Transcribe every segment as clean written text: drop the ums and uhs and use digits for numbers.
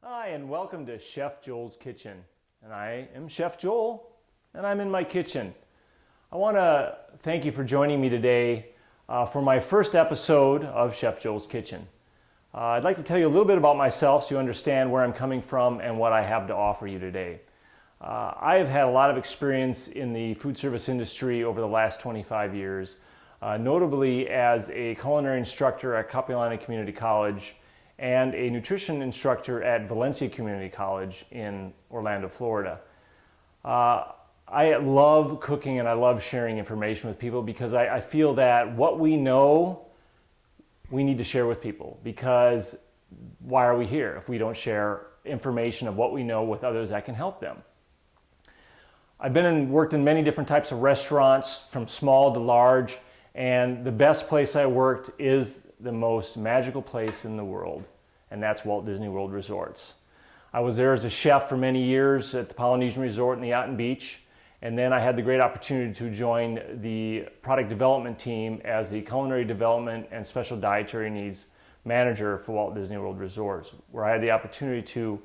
Hi, and welcome to Chef Joel's Kitchen. And I am Chef Joel, and I'm in my kitchen. I want to thank you for joining me today for my first episode of Chef Joel's Kitchen. I'd like to tell you a little bit about myself so you understand where I'm coming from and what I have to offer you today. I have had a lot of experience in the food service industry over the last 25 years, notably as a culinary instructor at Capilano Community College and a nutrition instructor at Valencia Community College in Orlando, Florida. I love cooking and I love sharing information with people because I feel that what we know, we need to share with people, because why are we here if we don't share information of what we know with others that can help them? I've worked in many different types of restaurants, from small to large, and the best place I worked is the most magical place in the world, and that's Walt Disney World Resorts. I was there as a chef for many years at the Polynesian Resort in the Yacht Beach, and then I had the great opportunity to join the product development team as the culinary development and special dietary needs manager for Walt Disney World Resorts, where I had the opportunity to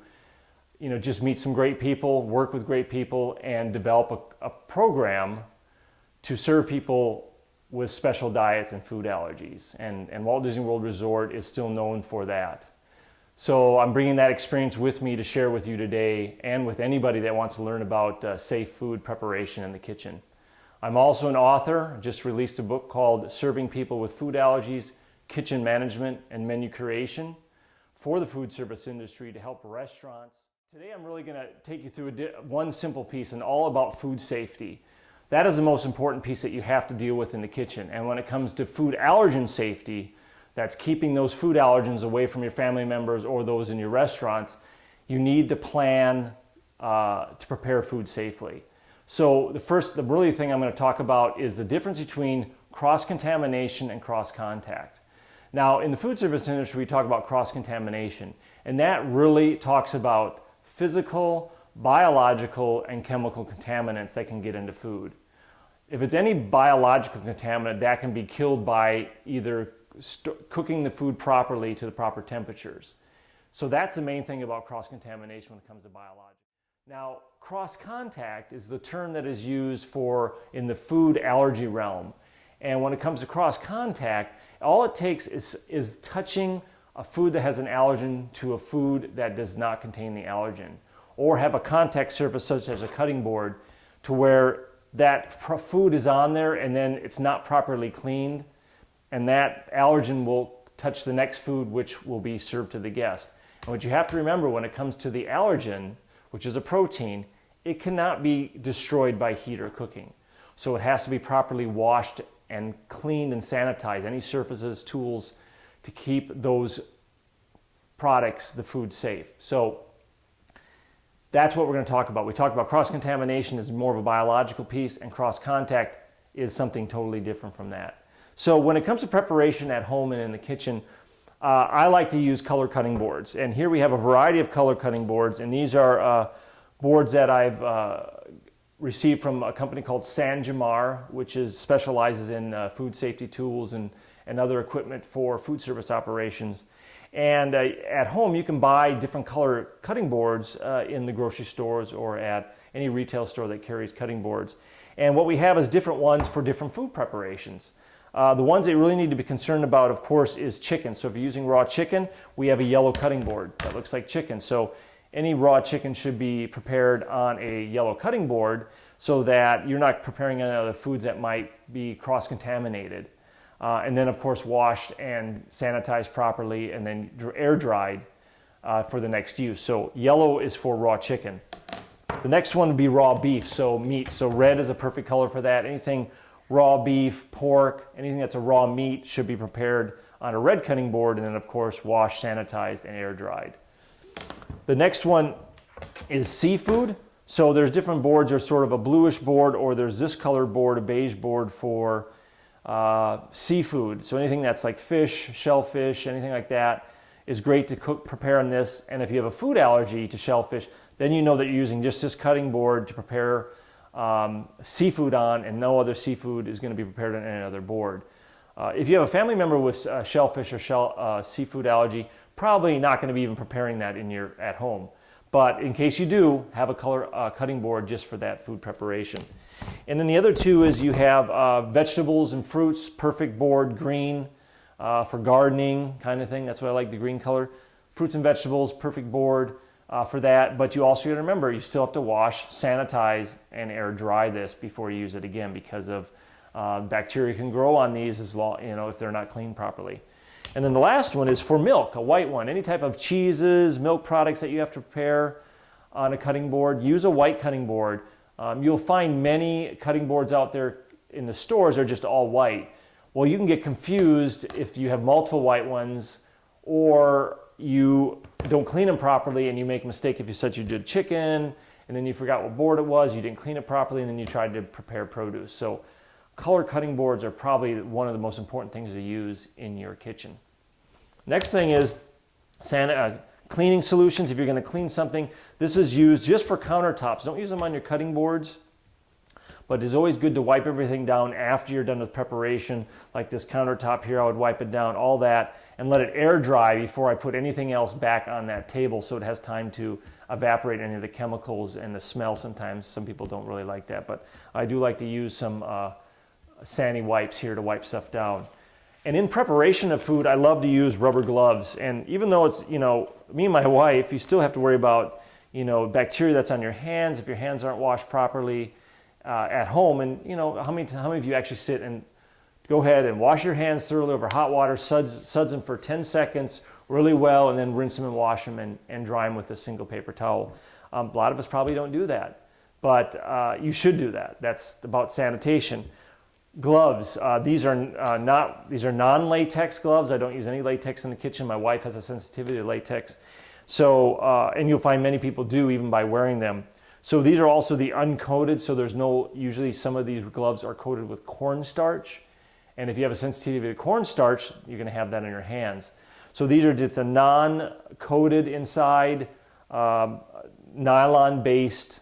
just meet some great people, work with great people, and develop a program to serve people with special diets and food allergies. And Walt Disney World Resort is still known for that. So I'm bringing that experience with me to share with you today, and with anybody that wants to learn about safe food preparation in the kitchen. I'm also an author. Just released a book called Serving People with Food Allergies, Kitchen Management and Menu Creation for the food service industry to help restaurants. Today I'm really going to take you through one simple piece, and all about food safety. That is the most important piece that you have to deal with in the kitchen. And when it comes to food allergen safety, that's keeping those food allergens away from your family members or those in your restaurants, you need to plan to prepare food safely. So the really thing I'm going to talk about is the difference between cross-contamination and cross-contact. Now, in the food service industry, we talk about cross-contamination, and that really talks about physical, biological, and chemical contaminants that can get into food. If it's any biological contaminant, that can be killed by either cooking the food properly to the proper temperatures. So that's the main thing about cross-contamination when it comes to biological. Now, cross-contact is the term that is used in the food allergy realm. And when it comes to cross-contact, all it takes is touching a food that has an allergen to a food that does not contain the allergen, or have a contact surface such as a cutting board to where that food is on there and then it's not properly cleaned, and that allergen will touch the next food, which will be served to the guest. And what you have to remember when it comes to the allergen, which is a protein, it cannot be destroyed by heat or cooking. So it has to be properly washed and cleaned and sanitized, any surfaces, tools, to keep those products, the food, safe. So that's what we're going to talk about. We talked about cross-contamination as more of a biological piece, and cross-contact is something totally different from that. So when it comes to preparation at home and in the kitchen, I like to use color cutting boards. And here we have a variety of color cutting boards, and these are boards that I've received from a company called Jamar, which specializes in food safety tools and other equipment for food service operations. And at home, you can buy different color cutting boards in the grocery stores or at any retail store that carries cutting boards. And what we have is different ones for different food preparations. The ones that you really need to be concerned about, of course, is chicken. So if you're using raw chicken, we have a yellow cutting board that looks like chicken. So any raw chicken should be prepared on a yellow cutting board so that you're not preparing any other foods that might be cross-contaminated. And then, of course, washed and sanitized properly and then air dried for the next use. So yellow is for raw chicken. The next one would be raw beef, so meat. So red is a perfect color for that. Anything raw beef, pork, anything that's a raw meat should be prepared on a red cutting board, and then, of course, washed, sanitized, and air dried. The next one is seafood. So there's different boards. There's sort of a bluish board, or there's this colored board, a beige board for seafood. So anything that's like fish, shellfish, anything like that is great to prepare on this. And if you have a food allergy to shellfish, then you know that you're using just this cutting board to prepare seafood on, and no other seafood is going to be prepared on any other board. If you have a family member with shellfish or seafood allergy, probably not going to be even preparing that at home. But in case you do, have a color cutting board just for that food preparation. And then the other two is you have vegetables and fruits, perfect board, green, for gardening kind of thing. That's why I like the green color. Fruits and vegetables, perfect board for that. But you also got to remember, you still have to wash, sanitize, and air dry this before you use it again, because of bacteria can grow on these as long, if they're not cleaned properly. And then the last one is for milk, a white one. Any type of cheeses, milk products that you have to prepare on a cutting board, use a white cutting board. You'll find many cutting boards out there in the stores are just all white. Well, you can get confused if you have multiple white ones, or you don't clean them properly and you make a mistake if you said you did chicken and then you forgot what board it was, you didn't clean it properly, and then you tried to prepare produce. So color cutting boards are probably one of the most important things to use in your kitchen. Next thing is cleaning solutions. If you're going to clean something, this is used just for countertops. Don't use them on your cutting boards, but it's always good to wipe everything down after you're done with preparation. Like this countertop here, I would wipe it down, all that, and let it air dry before I put anything else back on that table, so it has time to evaporate any of the chemicals and the smell. Sometimes some people don't really like that, but I do like to use some sandy wipes here to wipe stuff down. And in preparation of food, I love to use rubber gloves. And even though it's, me and my wife, you still have to worry about, bacteria that's on your hands if your hands aren't washed properly at home. And, how many of you actually sit and go ahead and wash your hands thoroughly over hot water, suds them for 10 seconds really well, and then rinse them and wash them and dry them with a single paper towel. A lot of us probably don't do that, but you should do that. That's about sanitation. Gloves. These are non-latex gloves. I don't use any latex in the kitchen. My wife has a sensitivity to latex. So, and you'll find many people do even by wearing them. So these are also the uncoated. So there's usually some of these gloves are coated with cornstarch. And if you have a sensitivity to cornstarch, you're going to have that on your hands. So these are just the non-coated inside, nylon-based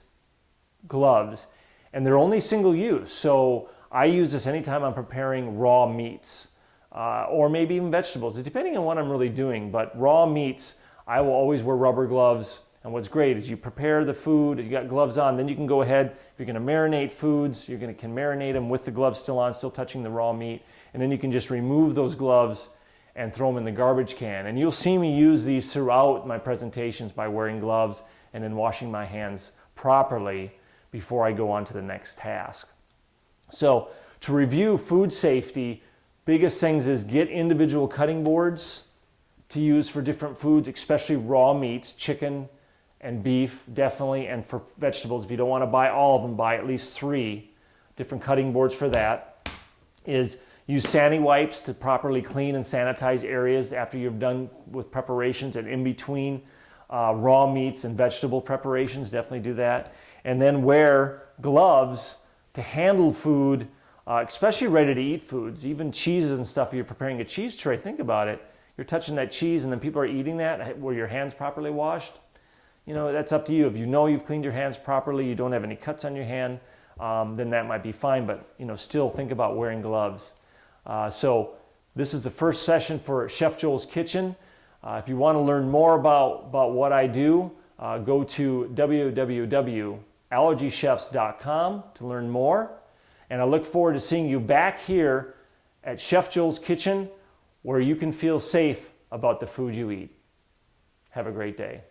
gloves. And they're only single use. So I use this anytime I'm preparing raw meats or maybe even vegetables, depending on what I'm really doing. But raw meats, I will always wear rubber gloves. And what's great is you prepare the food, you got gloves on, then you can go ahead, if you're going to marinate foods, you can marinate them with the gloves still on, still touching the raw meat. And then you can just remove those gloves and throw them in the garbage can. And you'll see me use these throughout my presentations by wearing gloves and then washing my hands properly before I go on to the next task. So to review food safety, biggest things is get individual cutting boards to use for different foods, especially raw meats, chicken and beef, definitely, and for vegetables. If you don't want to buy all of them, buy at least 3 different cutting boards for that. Is use sandy wipes to properly clean and sanitize areas after you've done with preparations, and in between raw meats and vegetable preparations, definitely do that. And then wear gloves to handle food, especially ready-to-eat foods, even cheeses and stuff. If you're preparing a cheese tray, think about it. You're touching that cheese and then people are eating that. Were your hands properly washed? That's up to you. If you know you've cleaned your hands properly, you don't have any cuts on your hand, then that might be fine. But still think about wearing gloves. So this is the first session for Chef Joel's Kitchen. If you want to learn more about what I do, go to www.allergiechefs.com to learn more. And I look forward to seeing you back here at Chef Joel's Kitchen, where you can feel safe about the food you eat. Have a great day.